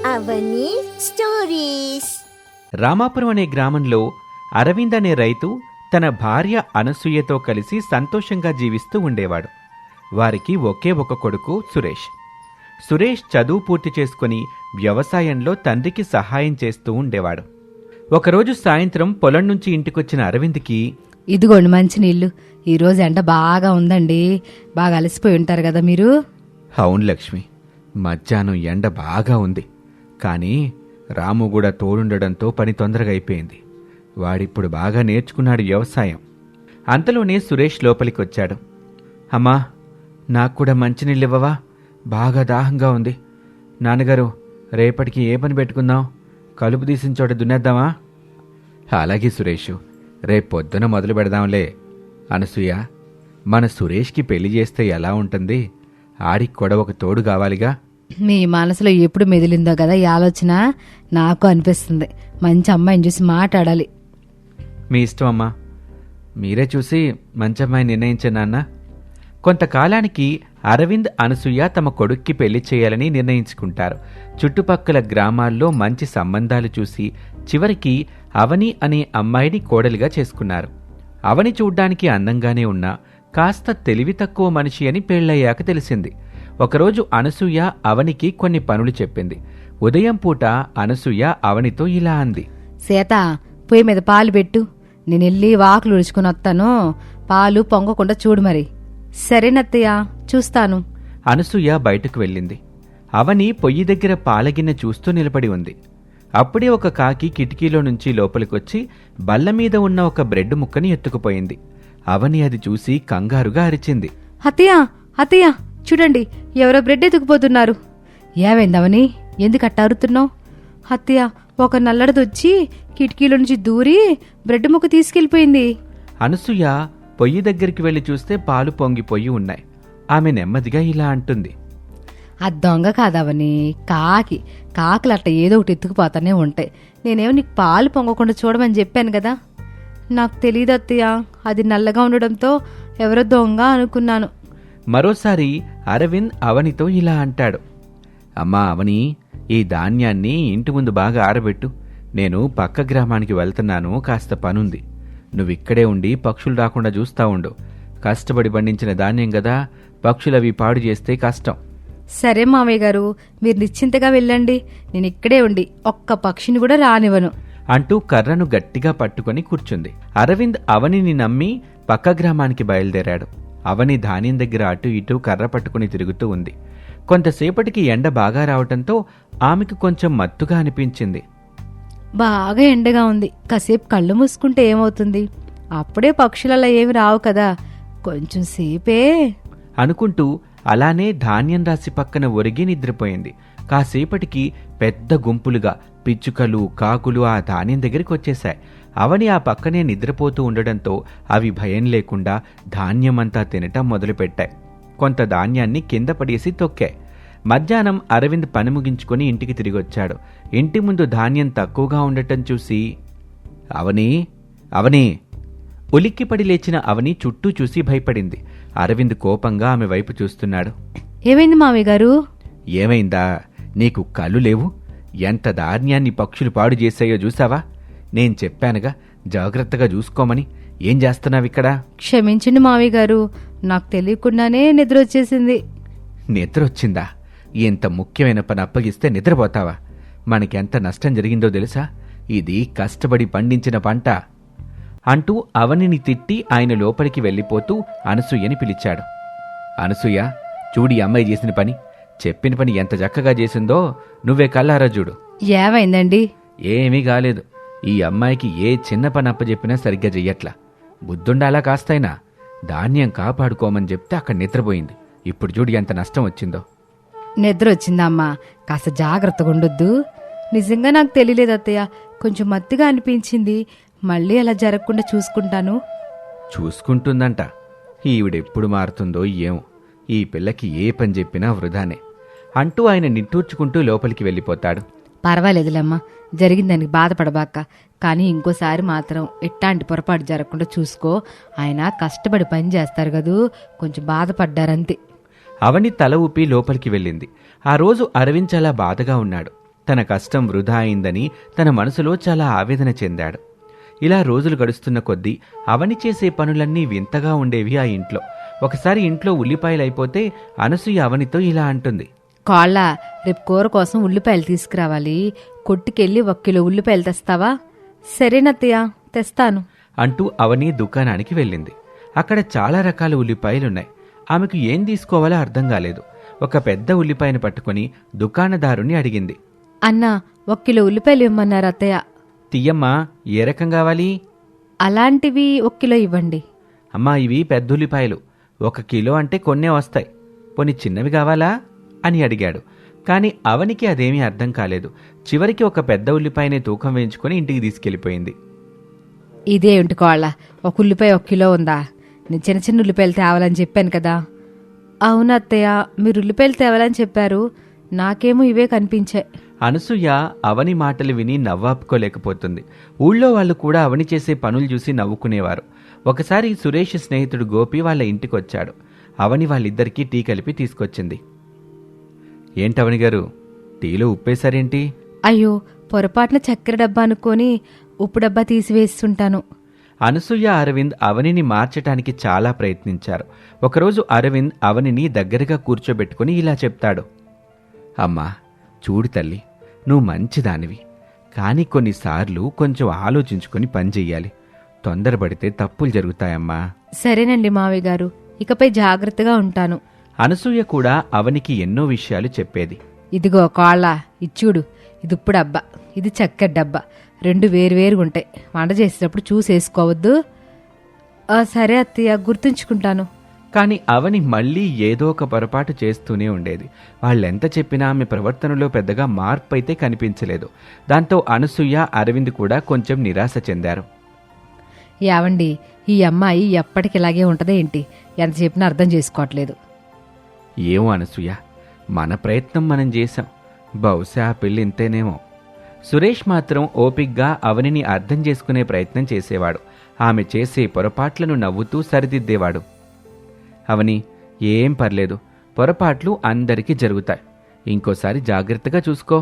అవని stories. Ramapuram అనే గ్రామంలో అరవింద్ అనే రైతు తన భార్య అనసూయతో కలిసి సంతోషంగా జీవిస్తూ ఉండేవాడు. వారికి ఒకే ఒక కొడుకు సురేష్ చదువు పూర్తి చేసుకుని వ్యవసాయంలో తండ్రికి సహాయం చేస్తూ ఉండేవాడు. ఒకరోజు సాయంత్రం పొలం నుంచి ఇంటికొచ్చిన అరవింద్కి, ఇదిగోండి మంచినీళ్ళు. ఈరోజు ఎండ బాగా ఉందండి. బాగా అలసిపోయి ఉంటారు కదా మీరు. అవును లక్ష్మి, మధ్యాహ్నం ఎండ బాగా ఉంది. కానీ రాము కూడా తోడుండడంతో పని తొందరగా అయిపోయింది. వాడిప్పుడు బాగా నేర్చుకున్నాడు వ్యవసాయం. అంతలోనే సురేష్ లోపలికొచ్చాడు. అమ్మా, నాకు కూడా మంచినీళ్ళివ్వవా? బాగా దాహంగా ఉంది. నాన్నగారు, రేపటికి ఏ పని పెట్టుకుందాం? కలుపు తీసిన చోట దున్నేద్దామా? అలాగే సురేషు, రేపు పొద్దున మొదలు పెడదాంలే. అనసూయ, మన సురేష్కి పెళ్లి చేస్తే ఎలా ఉంటుంది? ఆడికి కూడా ఒక తోడు కావాలిగా. మీ మనసులో ఎప్పుడు మెదిలిందో కదా ఈ ఆలోచన. నాకు అనిపిస్తుంది మంచి అమ్మాయిని చూసి మాట్లాడాలి. మీ ఇష్టం అమ్మా, మీరే చూసి మంచి అమ్మాయి నిర్ణయించే నాన్న. కొంతకాలానికి అరవింద్, అనసూయ తమ కొడుక్కి పెళ్లి చేయాలని నిర్ణయించుకుంటారు. చుట్టుపక్కల గ్రామాల్లో మంచి సంబంధాలు చూసి చివరికి అవని అనే అమ్మాయిని కోడలిగా చేసుకున్నారు. అవని చూడ్డానికి అందంగానే ఉన్నా కాస్త తెలివి తక్కువ మనిషి అని పెళ్లయ్యాక తెలిసింది. ఒకరోజు అనసూయ అవనికి కొన్ని పనులు చెప్పింది. ఉదయం పూట అనసూయ అవనితో ఇలా అంది. సీత, పొయ్యి మీద పాలు పెట్టు. నేనెళ్ళి వాకులు ఉడుచుకుని వస్తాను. పాలు పొంగకుండా చూడు మరి. సరేనత్తయ్య, చూస్తాను. అనసూయ బయటకు వెళ్ళింది. అవని పొయ్యి దగ్గర పాలగిన్నె చూస్తూ నిలబడి ఉంది. అప్పుడే ఒక కాకి కిటికీలో నుంచి లోపలికొచ్చి బల్లమీద ఉన్న ఒక బ్రెడ్ ముక్కని ఎత్తుకుపోయింది. అవని అది చూసి కంగారుగా అరిచింది. అత్తయ్య, అత్తయ్య, చూడండి, ఎవరో బ్రెడ్ ఎత్తుకుపోతున్నారు. ఏమైందవని, ఎందుకట్ట అరుతున్నావు? అత్తయ్య, ఒక నల్లడిదొచ్చి కిటికీలో నుంచి దూరి బ్రెడ్ ముక్క తీసుకెళ్లిపోయింది. అనసూయ పొయ్యి దగ్గరికి వెళ్లి చూస్తే పాలు పొంగిపోయి ఉన్నాయి. ఆమె నెమ్మదిగా ఇలా అంటుంది. ఆ దొంగ కాదవని, కాకులు అట్ట ఏదో ఒకటి ఎత్తుకుపోతానే ఉంటాయి. నేనేమో నీకు పాలు పొంగకుండా చూడమని చెప్పాను కదా. నాకు తెలియదు అత్తయ్య, అది నల్లగా ఉండడంతో ఎవరో దొంగ అనుకున్నాను. మరోసారి అరవింద్ అవనితో ఇలా అంటాడు. అమ్మా అవని, ఈ ధాన్యాన్ని ఇంటి ముందు బాగా ఆరబెట్టు. నేను పక్క గ్రామానికి వెళ్తున్నాను, కాస్త పనుంది. నువ్విక్కడే ఉండి పక్షులు రాకుండా చూస్తా ఉండు. కష్టపడి పండించిన ధాన్యం కదా, పక్షులవి పాడు చేస్తే కష్టం. సరే మామయ్య గారు, మీరు నిశ్చింతగా వెళ్ళండి. నేను ఇక్కడే ఉండి ఒక్క పక్షిని కూడా రానివ్వను అంటూ కర్రను గట్టిగా పట్టుకుని కూర్చుంది. అరవింద్ అవనిని నమ్మి పక్క గ్రామానికి బయలుదేరాడు. అవని ధాన్యం దగ్గర అటు ఇటు కర్ర పట్టుకుని తిరుగుతూ ఉంది. కొంతసేపటికి ఎండ బాగా రావటంతో ఆమెకు కొంచెం మత్తుగా అనిపించింది. బాగా ఎండగా ఉంది, కాసేపు కళ్ళు మూసుకుంటే ఏమవుతుంది? అప్పుడే పక్షులలా ఏమి రావు కదా, కొంచెం సేపే అనుకుంటూ అలానే ధాన్యం రాశి పక్కన ఒరిగి నిద్రపోయింది. కాసేపటికి పెద్ద గుంపులుగా పిచ్చుకలు, కాకులు ఆ ధాన్యం దగ్గరికి వచ్చేశాయి. అవని ఆ పక్కనే నిద్రపోతూ ఉండడంతో అవి భయం లేకుండా ధాన్యమంతా తినటం మొదలుపెట్టాయి. కొంత ధాన్యాన్ని కింద పడేసి తొక్కాయి. మధ్యాహ్నం అరవింద్ పని ముగించుకొని ఇంటికి తిరిగొచ్చాడు. ఇంటి ముందు ధాన్యం తక్కువగా ఉండటం చూసి, అవని ఉలిక్కిపడి లేచిన అవని చుట్టూ చూసి భయపడింది. అరవింద్ కోపంగా ఆమె వైపు చూస్తున్నాడు. ఏమైంది మామయ్య గారు? ఏమైందా? నీకు కళ్ళు లేవు? ఎంత ధాన్యాన్ని పక్షులు పాడు చేశాయో చూసావా? నేను చెప్పానుగా జాగ్రత్తగా చూసుకోమని. ఏం చేస్తున్నావిక్కడ? క్షమించండి మామయ్య గారు, నాకు తెలియకుండానే నిద్ర వచ్చేసింది. నిద్రొచ్చిందా? ఇంత ముఖ్యమైన పని అప్పగిస్తే నిద్రపోతావా? మనకెంత నష్టం జరిగిందో తెలుసా? ఇది కష్టపడి పండించిన పంట అంటూ అవనిని తిట్టి ఆయన లోపలికి వెళ్ళిపోతూ అనసూయని పిలిచాడు. అనసూయ, చూడి అమ్మాయి చేసిన పని. చెప్పిన పని ఎంత చక్కగా చేసిందో నువ్వే కల్లారా చూడు. ఏమైందండి? ఏమీ కాలేదు. ఈ అమ్మాయికి ఏ చిన్న పని అప్పచెప్పినా సరిగ్గా చెయ్యట్లా. బుద్ధుండాలా కాస్తైనా. ధాన్యం కాపాడుకోమని చెప్తే అక్కడ నిద్రపోయింది. ఇప్పుడు చూడు ఎంత నష్టం వచ్చిందో. నిద్ర వచ్చిందమ్మా, కాస్త జాగ్రత్తగా ఉండొద్దు. నిజంగా నాకు తెలియలేదు అత్తయ్య, కొంచెం మత్తుగా అనిపించింది. మళ్ళీ అలా జరగకుండా చూసుకుంటాను. చూసుకుంటుందంట. ఈవిడెప్పుడు మారుతుందో ఏమో. ఈ పిల్లకి ఏ పని చెప్పినా వృధానే అంటూ ఆయన నిట్టూర్చుకుంటూ లోపలికి వెళ్ళిపోతాడు. పర్వాలేదులేమ్మా, జరిగిందానికి బాధపడబాక. కానీ ఇంకోసారి మాత్రం ఎట్టాంటి పొరపాటు జరగకుండా చూసుకో. ఆయన కష్టపడి పని చేస్తారు కదూ, కొంచెం బాధపడ్డారంతే. అవని తల ఊపి లోపలికి వెళ్ళింది. ఆ రోజు అరవింద్ చాలా బాధగా ఉన్నాడు. తన కష్టం వృధా అయిందని తన మనసులో చాలా ఆవేదన చెందాడు. ఇలా రోజులు గడుస్తున్న కొద్దీ అవని చేసే పనులన్నీ వింతగా ఉండేవి ఆ ఇంట్లో. ఒకసారి ఇంట్లో ఉల్లిపాయలైపోతే అనసూయ అవనితో ఇలా అంటుంది. కోళ్ళ, రేపు కూర కోసం ఉల్లిపాయలు తీసుకురావాలి. కొట్టుకెళ్ళి 1 కిలో ఉల్లిపాయలు తెస్తావా? సరేనత్తయ్య, తెస్తాను అంటూ అవని దుకాణానికి వెళ్ళింది. అక్కడ చాలా రకాల ఉల్లిపాయలున్నాయి. ఆమెకు ఏం తీసుకోవాలో అర్థం కాలేదు. ఒక పెద్ద ఉల్లిపాయను పట్టుకుని దుకాణదారుని అడిగింది. అన్నా, 1 కిలో ఉల్లిపాయలు ఇవ్వమన్నారు అత్తయ్య. తీయమ్మా, ఏ రకం కావాలి? అలాంటివి 1 కిలో ఇవ్వండి. అమ్మా, ఇవి పెద్ద ఉల్లిపాయలు, 1 కిలో అంటే కొన్నే వస్తాయి. పోనీ చిన్నవి కావాలా అని అడిగాడు. కానీ అవనికి అదేమీ అర్థం కాలేదు. చివరికి ఒక పెద్ద ఉల్లిపాయనే తూకం వేయించుకొని ఇంటికి తీసుకెళ్లిపోయింది. ఇదేమిటి కోళ్ళ, 1 ఉల్లిపాయ 1 కిలో ఉందా? నేను చిన్న చిన్న ఉల్లిపాయలు తేవాలని చెప్పాను కదా. అవును అత్తయ్య, మీరు ఉల్లిపాయలు తేవాలని చెప్పారు, నాకేమో ఇవే కనిపించాయి. అనసూయ అవని మాటలు విని నవ్వాపుకోలేకపోతుంది. ఊళ్ళో వాళ్ళు కూడా అవని చేసే పనులు చూసి నవ్వుకునేవారు. ఒకసారి సురేష్ స్నేహితుడు గోపి వాళ్ళ ఇంటికొచ్చాడు. అవని వాళ్ళిద్దరికీ టీ కలిపి తీసుకొచ్చింది. ఏంటవని గారు, టీలో ఉప్పేశారేంటి? అయ్యో, పొరపాటున చక్కెర డబ్బా అనుకొని ఉప్పు డబ్బా తీసివేస్తుంటాను. అనసూయ, అరవింద్ అవనిని మార్చటానికి చాలా ప్రయత్నించారు. ఒకరోజు అరవింద్ అవనిని దగ్గరగా కూర్చోబెట్టుకుని ఇలా చెప్తాడు. అమ్మా, చూడు తల్లి, నువ్వు మంచిదానివి, కానీ కొన్నిసార్లు కొంచెం ఆలోచించుకొని పనిచెయ్యాలి. తొందరపడితే తప్పులు జరుగుతాయమ్మా. సరేనండి మావయ్య గారు, ఇకపై జాగ్రత్తగా ఉంటాను. అనసూయ కూడా అవనికి ఎన్నో విషయాలు చెప్పేది. ఇదిగో కోళ్ళ, ఇచ్చుడు, ఇది ఉప్పు డబ్బా, ఇది చక్కెర డబ్బా, 2 వేరువేరుగుంటాయి. వంట చేసేటప్పుడు చూసేసుకోవద్దు. సరే అత్తయ్య, గుర్తుంచుకుంటాను. కాని అవని మళ్లీ ఏదో ఒక పొరపాటు చేస్తూనే ఉండేది. వాళ్ళెంత చెప్పినా ఆమె ప్రవర్తనలో పెద్దగా మార్పు అయితే కనిపించలేదు. దాంతో అనసూయ, అరవింద్ కూడా కొంచెం నిరాశ చెందారు. యావండి, ఈ అమ్మాయి ఎప్పటికిలాగే ఉంటదే ఏంటి? ఎంత చెప్పినా అర్థం చేసుకోవట్లేదు. ఏమో అనసూయ, మన ప్రయత్నం మనం చేశాం, బహుశా ఆ పెళ్ళి ఇంతేనేమో. సురేష్ మాత్రం ఓపిగ్గా అవనిని అర్థం చేసుకునే ప్రయత్నం చేసేవాడు. ఆమె చేసే పొరపాట్లను నవ్వుతూ సరిదిద్దేవాడు. అవని, ఏం పర్లేదు, పొరపాట్లు అందరికీ జరుగుతాయి, ఇంకోసారి జాగ్రత్తగా చూసుకో.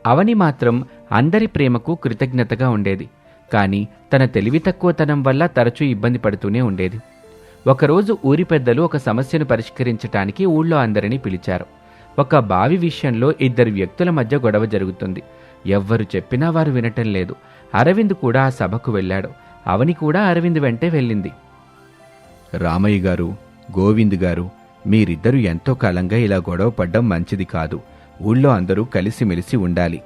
అవని మాత్రం అందరి ప్రేమకు కృతజ్ఞతగా ఉండేది. కానీ తన తెలివి తక్కువతనం వల్ల తరచూ ఇబ్బంది పడుతూనే ఉండేది. ఒకరోజు ఊరి పెద్దలు ఒక సమస్యను పరిష్కరించటానికి ఊళ్ళో అందరినీ పిలిచారు. ఒక బావి విషయంలో 2 వ్యక్తుల మధ్య గొడవ జరుగుతుంది. ఎవ్వరు చెప్పినా వారు వినటం లేదు. అరవింద్ కూడా ఆ సభకు వెళ్ళాడు. అవని కూడా అరవింద్ వెంటే వెళ్ళింది. రామయ్య గారు, గోవింద్ గారు, మీరిద్దరూ ఎంతో కాలంగా ఇలా గొడవ పడ్డం మంచిది కాదు. ఊళ్ళో అందరూ కలిసిమెలిసి ఉండాలి.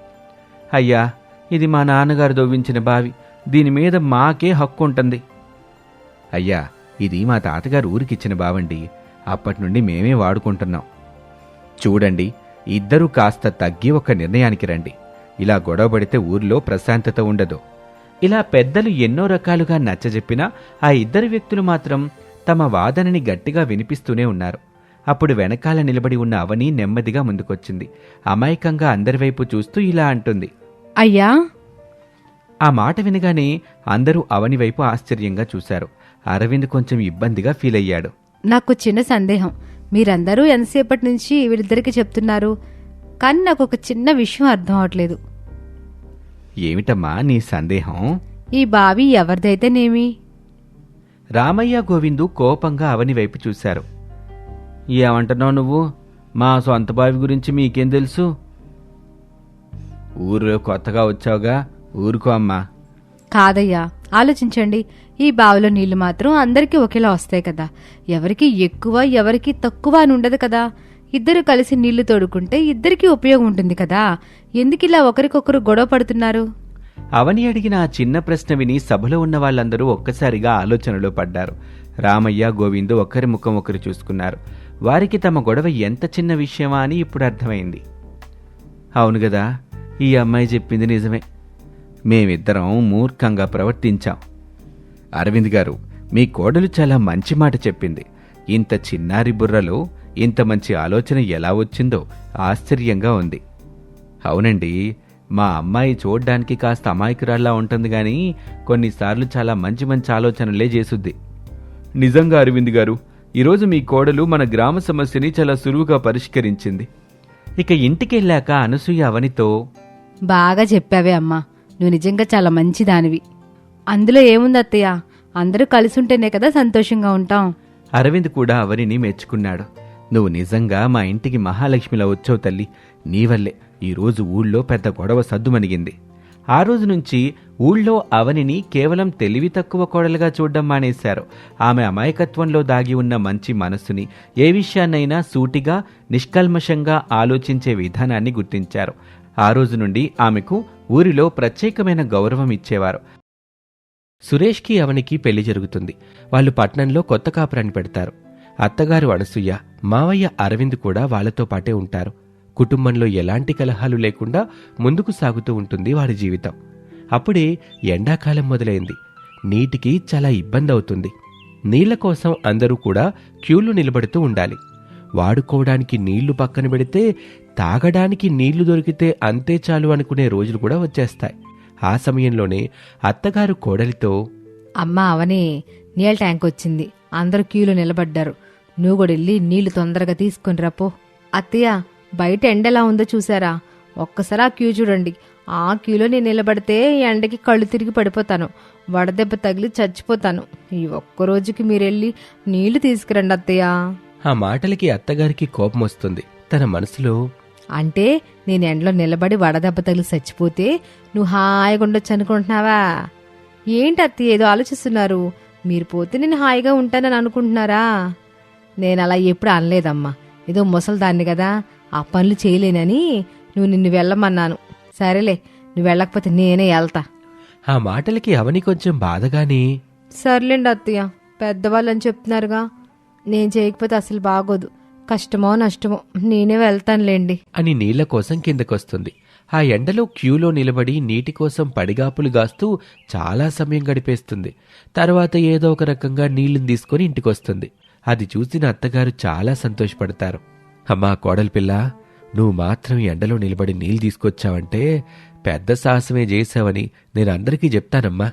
అయ్యా, ఇది మా నాన్నగారు దొవ్వించిన బావి, దీని మీద మాకే హక్కు ఉంటుంది. అయ్యా, ఇది మా తాతగారు ఊరికిచ్చిన బావండి, అప్పటి నుండి మేమే వాడుకుంటున్నాం. చూడండి, ఇద్దరూ కాస్త తగ్గి ఒక నిర్ణయానికి రండి. ఇలా గొడవపడితే ఊర్లో ప్రశాంతత ఉండదు. ఇలా పెద్దలు ఎన్నో రకాలుగా నచ్చజెప్పినా ఆ 2 వ్యక్తులు మాత్రం తమ వాదనని గట్టిగా వినిపిస్తూనే ఉన్నారు. అప్పుడు వెనకాల నిలబడి ఉన్న అవని నెమ్మదిగా ముందుకొచ్చింది. అమాయకంగా అందరివైపు చూస్తూ ఇలా అంటుంది. అయ్యా! ఆ మాట వినగానే అందరూ అవని వైపు ఆశ్చర్యంగా చూశారు. అరవింద్ కొంచెం ఇబ్బందిగా ఫీల్ అయ్యాడు. నాకు చిన్న సందేహం. మీరందరూ ఎంతసేపటి నుంచి వీళ్ళిద్దరికి చెప్తున్నారు, కానీ నాకు ఒక చిన్న విషయం అర్థం అవట్లేదు. ఏమిటమ్మా నీ సందేహం? ఈ బావి ఎవరిదైతేనేమి? రామయ్య, గోవిందు కోపంగా అవని వైపు చూశారు. ఏమంటున్నావు నువ్వు? మా సొంత బావి గురించి మీకేం తెలుసు? ఊరిలో కొత్తగా వచ్చావుగా, ఊరుకో అమ్మా. కాదయ్యా, ఆలోచించండి. ఈ బావిలో నీళ్లు మాత్రం అందరికీ ఒకేలా వస్తాయి కదా. ఎవరికి ఎక్కువ ఎవరికి తక్కువ అని ఉండదు కదా. ఇద్దరు కలిసి నీళ్లు తోడుకుంటే ఇద్దరికీ ఉపయోగం ఉంటుంది కదా. ఎందుకిలా ఒకరికొకరు గొడవ పడుతున్నారు? అవని అడిగిన ఆ చిన్న ప్రశ్న విని సభలో ఉన్న వాళ్ళందరూ ఒక్కసారిగా ఆలోచనలో పడ్డారు. రామయ్య, గోవిందు ఒకరి ముఖం ఒకరు చూసుకున్నారు. వారికి తమ గొడవ ఎంత చిన్న విషయమా అని ఇప్పుడు అర్థమైంది. అవును గదా, ఈ అమ్మాయి చెప్పింది నిజమే. మేమిద్దరం మూర్ఖంగా ప్రవర్తించాం. అరవింద్ గారు, మీ కోడలు చాలా మంచి మాట చెప్పింది. ఇంత చిన్నారి బుర్రలో ఇంత మంచి ఆలోచన ఎలా వచ్చిందో ఆశ్చర్యంగా ఉంది. అవునండి, మా అమ్మాయి చూడ్డానికి కాస్త అమాయకురాల్లా ఉంటుంది గాని కొన్నిసార్లు చాలా మంచి మంచి ఆలోచనలే చేసుద్ది. నిజంగా అరవింద్ గారు, ఈరోజు మీ కోడలు మన గ్రామ సమస్యని చాలా సులువుగా పరిష్కరించింది. ఇక ఇంటికెళ్ళాక అనసూయ అవనితో, బాగా చెప్పావే అమ్మా, నువ్వు నిజంగా చాలా మంచిదానివి. అందులో ఏముంది అత్తయ్య, అందరూ కలిసి ఉంటేనే కదా సంతోషంగా ఉంటాం. అరవింద్ కూడా అవనిని మెచ్చుకున్నాడు. నువ్వు నిజంగా మా ఇంటికి మహాలక్ష్మిలా వచ్చావు తల్లి. నీవల్లే ఈరోజు ఊళ్ళో పెద్ద గొడవ సద్దుమణిగింది. ఆ రోజు నుంచి ఊళ్ళో అవనిని కేవలం తెలివి తక్కువ కోడలుగా చూడ్డం మానేశారు. ఆమె అమాయకత్వంలో దాగి ఉన్న మంచి మనస్సుని, ఏ విషయాన్నైనా సూటిగా నిష్కల్మషంగా ఆలోచించే విధానాన్ని గుర్తించారు. ఆ రోజు నుండి ఆమెకు ఊరిలో ప్రత్యేకమైన గౌరవం ఇచ్చేవారు. సురేష్కి అవనికి పెళ్లి జరుగుతుంది. వాళ్ళు పట్నంలో కొత్త కాపురాన్ని పెడతారు. అత్తగారు అనసూయ, మావయ్య అరవింద్ కూడా వాళ్లతో పాటే ఉంటారు. కుటుంబంలో ఎలాంటి కలహాలు లేకుండా ముందుకు సాగుతూ ఉంటుంది వాడి జీవితం. అప్పుడే ఎండాకాలం మొదలైంది. నీటికి చాలా ఇబ్బంది అవుతుంది. నీళ్ల కోసం అందరూ కూడా క్యూలో నిలబడుతూ ఉండాలి. వాడుకోవడానికి నీళ్లు పక్కన పెడితే తాగడానికి నీళ్లు దొరికితే అంతే చాలు అనుకునే రోజులు కూడా వచ్చేస్తాయి. ఆ సమయంలోనే అత్తగారు కోడలితో, అమ్మా అవని, నీళ్ళ ట్యాంక్ వచ్చింది, అందరూ క్యూలో నిలబడ్డారు, నువ్వు కూడా వెళ్ళి నీళ్లు తొందరగా తీసుకుని రాపో. అత్తయ్య, బయట ఎండెలా ఉందో చూసారా? ఒక్కసారి ఆ క్యూ చూడండి. ఆ క్యూలో నేను నిలబడితే ఎండకి కళ్ళు తిరిగి పడిపోతాను, వడదెబ్బ తగిలి చచ్చిపోతాను. ఈ ఒక్కరోజుకి మీరెళ్ళి నీళ్లు తీసుకురండి అత్తయ్య. ఆ మాటలకి అత్తగారికి కోపం వస్తుంది. తన మనసులో, అంటే నేను ఎండలో నిలబడి వడదెబ్బ తగిలి చచ్చిపోతే నువ్వు హాయిగా ఉండొచ్చు అనుకుంటున్నావా? ఏంటి అత్తయ్య ఏదో ఆలోచిస్తున్నారు? మీరు పోతే నేను హాయిగా ఉంటానని అనుకుంటున్నారా? నేను అలా ఎప్పుడు అనలేదమ్మా. ఏదో ముసలిదాన్ని కదా, ఆ పనులు చేయలేనని నిన్ను వెళ్ళమన్నాను. సరేలే, నువ్వు వెళ్ళకపోతే నేనే వెళ్తా. ఆ మాటలకి అవని కొంచెం బాధగానే, సర్లేండి అత్తయ్య, పెద్దవాళ్ళని చెప్తున్నారుగా, నేను చేయకపోతే అసలు బాగోదు. కష్టమో నష్టమో నేనే వెళ్తానులేండి అని నీళ్ల కోసం కిందకొస్తుంది. ఆ ఎండలో క్యూలో నిలబడి నీటి కోసం పడిగాపులు గాస్తూ చాలా సమయం గడిపేస్తుంది. తర్వాత ఏదో ఒక రకంగా నీళ్లను తీసుకుని ఇంటికొస్తుంది. అది చూసిన అత్తగారు చాలా సంతోషపడతారు. అమ్మా కోడలి పిల్ల, నువ్వు మాత్రం ఎండలో నిలబడి నీళ్లు తీసుకొచ్చావంటే పెద్ద సాహసమే చేశావని నేను అందరికీ చెప్తానమ్మా.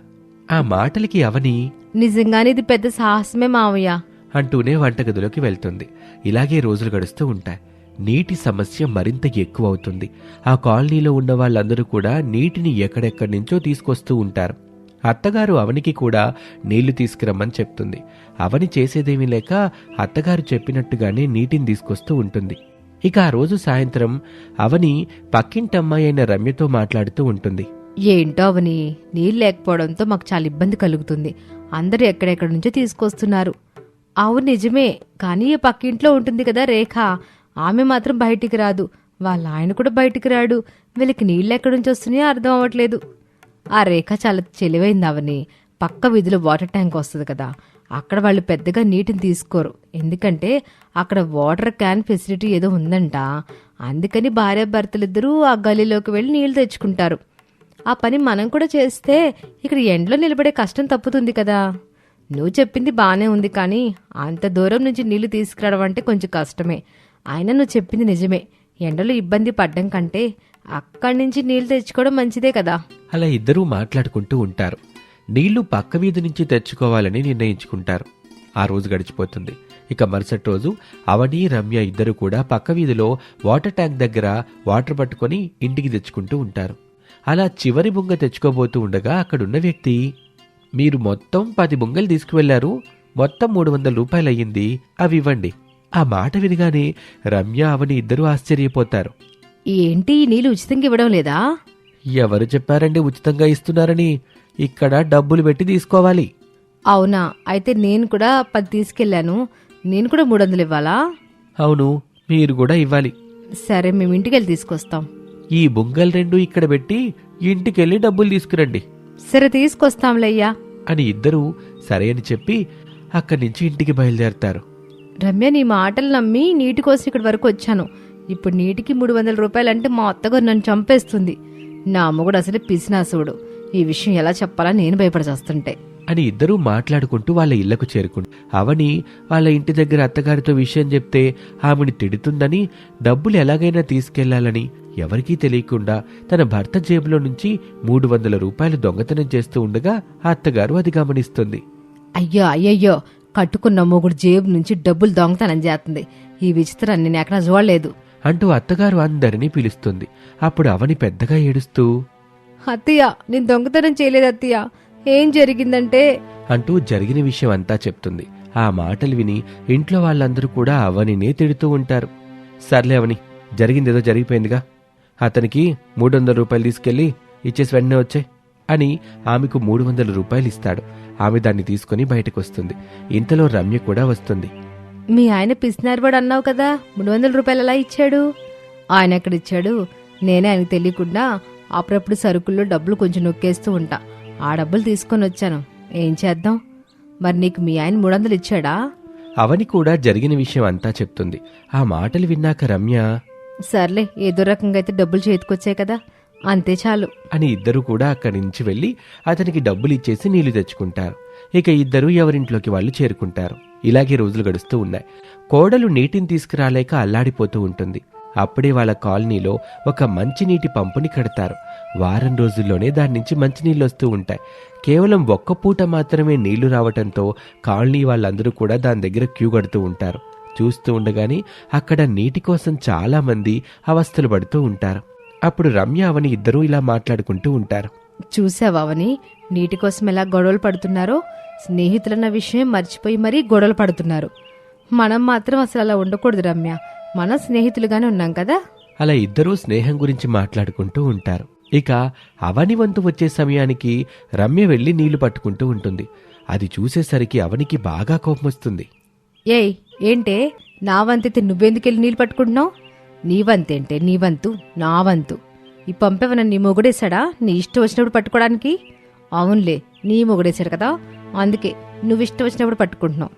ఆ మాటలకి అవని, నిజంగానే ఇది పెద్ద సాహసమే మావయ్య అంటూనే వంటగదిలోకి వెళ్తుంది. ఇలాగే రోజులు గడుస్తూ ఉంటాయి. నీటి సమస్య మరింత ఎక్కువ అవుతుంది. ఆ కాలనీలో ఉన్న వాళ్ళందరూ కూడా నీటిని ఎక్కడెక్కడి నుంచో తీసుకొస్తూ ఉంటారు. అత్తగారు అవనికి కూడా నీళ్లు తీసుకురమ్మని చెప్తుంది. అవని చేసేదేమీ లేక అత్తగారు చెప్పినట్టుగానే నీటిని తీసుకొస్తూ ఉంటుంది. ఇక ఆ రోజు సాయంత్రం అవని పక్కింటమ్మాయి అయిన రమ్యతో మాట్లాడుతూ ఉంటుంది. ఏంటో అవని, నీళ్ళు లేకపోవడంతో మాకు చాలా ఇబ్బంది కలుగుతుంది. అందరూ ఎక్కడెక్కడి నుంచో తీసుకొస్తున్నారు. అవును నిజమే, కానీ ఈ పక్కింట్లో ఉంటుంది కదా రేఖ, ఆమె మాత్రం బయటికి రాదు. వాళ్ళ ఆయన కూడా బయటికి రాడు. వీళ్ళకి నీళ్ళు ఎక్కడి నుంచి వస్తున్నాయో అర్థం అవ్వట్లేదు. ఆ రేఖ చాలా తెలివైంది అవని. పక్క వీధిలో వాటర్ ట్యాంక్ వస్తుంది కదా, అక్కడ వాళ్ళు పెద్దగా నీటిని తీసుకోరు. ఎందుకంటే అక్కడ వాటర్ క్యాన్ ఫెసిలిటీ ఏదో ఉందంట. అందుకని భార్యాభర్తలిద్దరూ ఆ గలీలోకి వెళ్ళి నీళ్లు తెచ్చుకుంటారు. ఆ పని మనం కూడా చేస్తే ఇక్కడ ఎండలో నిలబడే కష్టం తప్పుతుంది కదా. నువ్వు చెప్పింది బానే ఉంది, కానీ అంత దూరం నుంచి నీళ్లు తీసుకురావడం అంటే కొంచెం కష్టమే. అయినా నువ్వు చెప్పింది నిజమే. ఎండలో ఇబ్బంది పడ్డం కంటే అక్కడి నుంచి నీళ్లు తెచ్చుకోవడం మంచిదే కదా. అలా ఇద్దరూ మాట్లాడుకుంటూ ఉంటారు. నీళ్లు పక్క వీధి నుంచి తెచ్చుకోవాలని నిర్ణయించుకుంటారు. ఆ రోజు గడిచిపోతుంది. ఇక మరుసటి రోజు అవని రమ్య ఇద్దరు కూడా పక్క వీధిలో వాటర్ ట్యాంక్ దగ్గర వాటర్ పట్టుకొని ఇంటికి తెచ్చుకుంటూ ఉంటారు. అలా చివరి బుంగ తెచ్చుకోబోతూ ఉండగా అక్కడున్న వ్యక్తి, మీరు మొత్తం 10 బుంగలు తీసుకువెళ్లారు, మొత్తం 300 రూపాయలు అయ్యింది, అవి ఇవ్వండి. ఆ మాట వినగానే రమ్య అవని ఇద్దరూ ఆశ్చర్యపోతారు. ఏంటి, ఈ నీళ్ళు ఉచితంగా ఇవ్వడం లేదా? ఎవరు చెప్పారండి ఉచితంగా ఇస్తున్నారని? ఇక్కడ డబ్బులు పెట్టి తీసుకోవాలి. అవునా, అయితే నేను కూడా 10 తీసుకెళ్లాను. నేను కూడా 300 ఇవ్వాలా? అవును, మీరు కూడా ఇవ్వాలి. సరే, మేము ఇంటికెళ్ళి తీసుకొస్తాం. ఈ బుంగలు 2 ఇక్కడ పెట్టి ఇంటికెళ్ళి డబ్బులు తీసుకురండి. సరే, తీసుకొస్తాంలయ్యా అని ఇద్దరూ సరే అని చెప్పి అక్కడి నుంచి ఇంటికి బయలుదేరతారు. రమ్య, నీ మాటలు నమ్మి నీటి కోసం ఇక్కడి వరకు వచ్చాను. ఇప్పుడు నీటికి 300 రూపాయలంటే మా అత్తగారు నన్ను చంపేస్తుంది. నా అమ్మగుడు అసలు పిసినాసుడు. ఈ విషయం ఎలా చెప్పాలా నేను భయపడచేస్తుంటే అని ఇద్దరూ మాట్లాడుకుంటూ వాళ్ళ ఇళ్లకు చేరుకుంటారు. అవని వాళ్ళ ఇంటి దగ్గర అత్తగారితో విషయం చెప్తే ఆమెని తిడుతుందని, డబ్బులు ఎలాగైనా తీసుకెళ్లాలని ఎవరికీ తెలియకుండా తన భర్త జేబులో నుంచి 300 రూపాయలు దొంగతనం చేస్తూ ఉండగా అత్తగారు అది గమనిస్తుంది. అయ్యో అయ్యయ్యో, కట్టుకున్న మొగుడు జేబు నుంచి డబ్బులు దొంగతనం చేస్తుంది. ఈ విచిత్రాన్ని నేను ఎక్కడా చూడలేదు. అంటూ అత్తగారు అందరినీ పిలుస్తుంది. అప్పుడు అవని పెద్దగా ఏడుస్తూ అత్తయ్య, నేను దొంగతనం చేయలేదు అత్తయ్య. ఏం జరిగిందంటే అంటూ జరిగిన విషయం అంతా చెప్తుంది. ఆ మాటలు విని ఇంట్లో వాళ్ళందరూ కూడా అవనినే తిడుతూ ఉంటారు. సర్లే అవని, జరిగిందేదో జరిగిపోయిందిగా, అతనికి 300 రూపాయలు తీసుకెళ్లి ఇచ్చేసి వెంటనే వచ్చే అని ఆమెకు 300 రూపాయలు ఇస్తాడు. ఆమె దాన్ని తీసుకుని బయటకొస్తుంది. ఇంతలో రమ్య కూడా వస్తుంది. మీ ఆయన పిసినారివాడు అన్నావు కదా, 300 రూపాయలు ఎలా ఇచ్చాడు? ఆయన ఎక్కడిచ్చాడు? నేనే ఆయనకు తెలియకుండా అప్పుడప్పుడు సరుకుల్లో డబ్బులు కొంచెం నొక్కేస్తూ ఉంటా. ఆ డబ్బులు తీసుకొని వచ్చాను. ఏం చేద్దాం? మరి నీకు మీ ఆయన 300 ఇచ్చాడా? అవని కూడా జరిగిన విషయం అంతా చెప్తుంది. ఆ మాటలు విన్నాక రమ్య సర్లే, ఏదో రకంగా అయితే డబ్బులు చేతికొచ్చాయి కదా, అంతే చాలు అని ఇద్దరు కూడా అక్కడి నుంచి వెళ్లి అతనికి డబ్బులు ఇచ్చేసి నీళ్లు తెచ్చుకుంటారు. ఇక ఇద్దరు ఎవరింట్లోకి వాళ్ళు చేరుకుంటారు. ఇలాగే రోజులు గడుస్తూ ఉన్నాయి. కోడలు నీటిని తీసుకురాలేక అల్లాడిపోతూ ఉంటుంది. అప్పుడే వాళ్ళ కాలనీలో ఒక మంచినీటి పంపుని కడతారు. వారం రోజుల్లోనే దాని నుంచి మంచినీళ్ళు వస్తూ ఉంటాయి. కేవలం ఒక్క పూట మాత్రమే నీళ్లు రావటంతో కాలనీ వాళ్ళందరూ కూడా దాని దగ్గర క్యూ కడుతూ ఉంటారు. చూస్తూ ఉండగానే అక్కడ నీటి కోసం చాలా మంది అవస్థలు పడుతూ ఉంటారు. అప్పుడు రమ్య అవని ఇద్దరూ ఇలా మాట్లాడుకుంటూ ఉంటారు. చూసావని నీటి కోసం ఎలా గొడవలు పడుతున్నారో. స్నేహితులన్న విషయం మర్చిపోయి మరీ గొడవలు పడుతున్నారు. మనం మాత్రం అసలు అలా ఉండకూడదు రమ్య. మనం స్నేహితులుగానే ఉన్నాం కదా. అలా ఇద్దరూ స్నేహం గురించి మాట్లాడుకుంటూ ఉంటారు. ఇక అవని వంతు వచ్చే సమయానికి రమ్య వెళ్లి నీళ్లు పట్టుకుంటూ ఉంటుంది. అది చూసేసరికి అవనికి బాగా కోపం వస్తుంది. ఏయ్, ఏంటే నా వంతైతే నువ్వెందుకెళ్ళి నీళ్ళు పట్టుకుంటున్నావు? నీ వంతేంటే నీ వంతు, నా వంతు. ఈ పంపేవన నీ మొగుడేశాడా నీ ఇష్టం వచ్చినప్పుడు పట్టుకోవడానికి? అవునులే, నీ మొగుడేశాడు కదా, అందుకే నువ్విష్టం వచ్చినప్పుడు పట్టుకుంటున్నావు.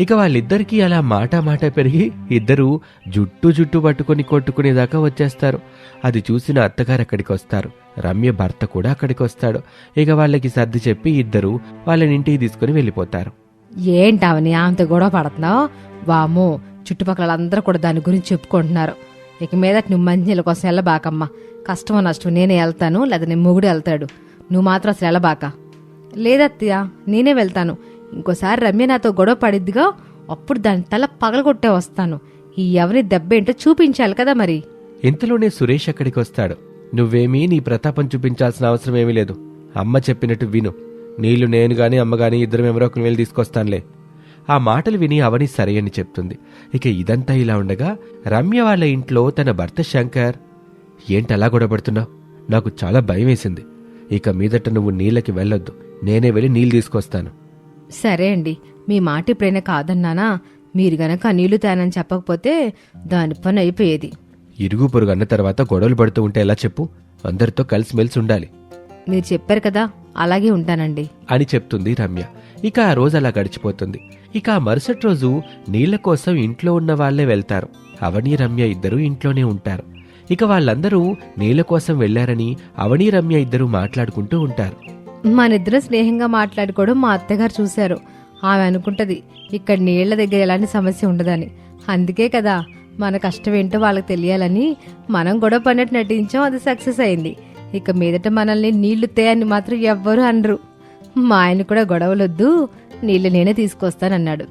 ఇక వాళ్ళిద్దరికీ అలా మాట పెరిగి ఇద్దరూ జుట్టు పట్టుకుని కొట్టుకునేదాకా వచ్చేస్తారు. అది చూసిన అత్తగారు అక్కడికి వస్తారు. రమ్య భర్త కూడా అక్కడికి వస్తాడు. ఇక వాళ్ళకి సర్ది చెప్పి ఇద్దరూ వాళ్ళని ఇంటికి తీసుకుని వెళ్ళిపోతారు. ఏంటావని ఆమెతో గొడవ పడుతున్నావు? వామో, చుట్టుపక్కల అందరూ కూడా దాని గురించి చెప్పుకుంటున్నారు. ఇక మీద నువ్వు మంచినీళ్ళ కోసం వెళ్ళబాకమ్మా. కష్టమో నష్టమో నేనే వెళ్తాను, లేదా నీ మొగుడు వెళ్తాడు. నువ్వు మాత్రం అసలు వెళ్ళబాక. లేదత్తయ్య, నేనే వెళ్తాను. ఇంకోసారి రమ్య నాతో గొడవ పడిద్దిగా, అప్పుడు దాని తల పగలగొట్టే వస్తాను. ఈ ఎవరి దెబ్బేంటో చూపించాలి కదా మరి. ఇంతలోనే సురేష్ అక్కడికి వస్తాడు. నువ్వేమీ నీ ప్రతాపం చూపించాల్సిన అవసరం ఏమీ లేదు. అమ్మ చెప్పినట్టు విను. నీళ్లు నేను గాని అమ్మ గాని ఇద్దరం ఎవరో ఒకరిని వెళ్ళి తీసుకొస్తానులే. ఆ మాటలు విని అవని సరే అని చెప్తుంది. ఇక ఇదంతా ఇలా ఉండగా రమ్య వాళ్ళ ఇంట్లో తన భర్త శంకర్, ఏంటి అలా గొడవపడుతున్నావు? నాకు చాలా భయం వేసింది. ఇక మీదట నువ్వు నీళ్ళకి వెళ్ళొద్దు, నేనే వెళ్ళి నీళ్ళు తీసుకొస్తాను. సరే అండి, మీ మాట ఇప్పుడైనా కాదన్నానా? మీరు గనక నీళ్లు తేనని చెప్పకపోతే దాని పని అయిపోయేది. ఇరుగు పొరుగు అన్న తర్వాత గొడవలు పడుతూ ఉంటే ఎలా చెప్పు? అందరితో కలిసిమెలిసి ఉండాలి. మీరు చెప్పారు కదా, అలాగే ఉంటానండి అని చెప్తుంది రమ్య. ఇక ఆ రోజు అలా గడిచిపోతుంది. ఇక ఆ మరుసటి రోజు నీళ్ల కోసం ఇంట్లో ఉన్న వాళ్లే వెళ్తారు. అవని రమ్య ఇద్దరూ ఇంట్లోనే ఉంటారు. ఇక వాళ్ళందరూ నీళ్ల కోసం వెళ్లారని అవని రమ్య ఇద్దరూ మాట్లాడుకుంటూ ఉంటారు. మనిద్దరం స్నేహంగా మాట్లాడుకోవడం మా అత్తగారు చూశారు. ఆమె అనుకుంటది ఇక్కడ నీళ్ల దగ్గర ఎలాంటి సమస్య ఉండదని. అందుకే కదా మన కష్టం ఏంటో వాళ్ళకి తెలియాలని మనం గొడవ పడినట్టు నటించాం. అది సక్సెస్ అయింది. ఇక మీదట మనల్ని నీళ్లు తేయని మాత్రం ఎవ్వరూ అనరు. మా ఆయన కూడా గొడవలొద్దు, నీళ్లు నేనే తీసుకొస్తానన్నాడు.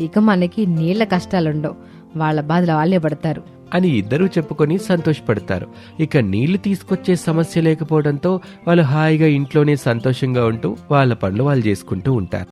ఇక మనకి నీళ్ల కష్టాలుండవు, వాళ్ళ బాధలు వాళ్ళే పడతారు అని ఇద్దరూ చెప్పుకొని సంతోషపడతారు. ఇక నీళ్లు తీసుకొచ్చే సమస్య లేకపోవడంతో వాళ్ళు హాయిగా ఇంట్లోనే సంతోషంగా ఉంటూ వాళ్ళ పనులు వాళ్ళు చేసుకుంటూ ఉంటారు.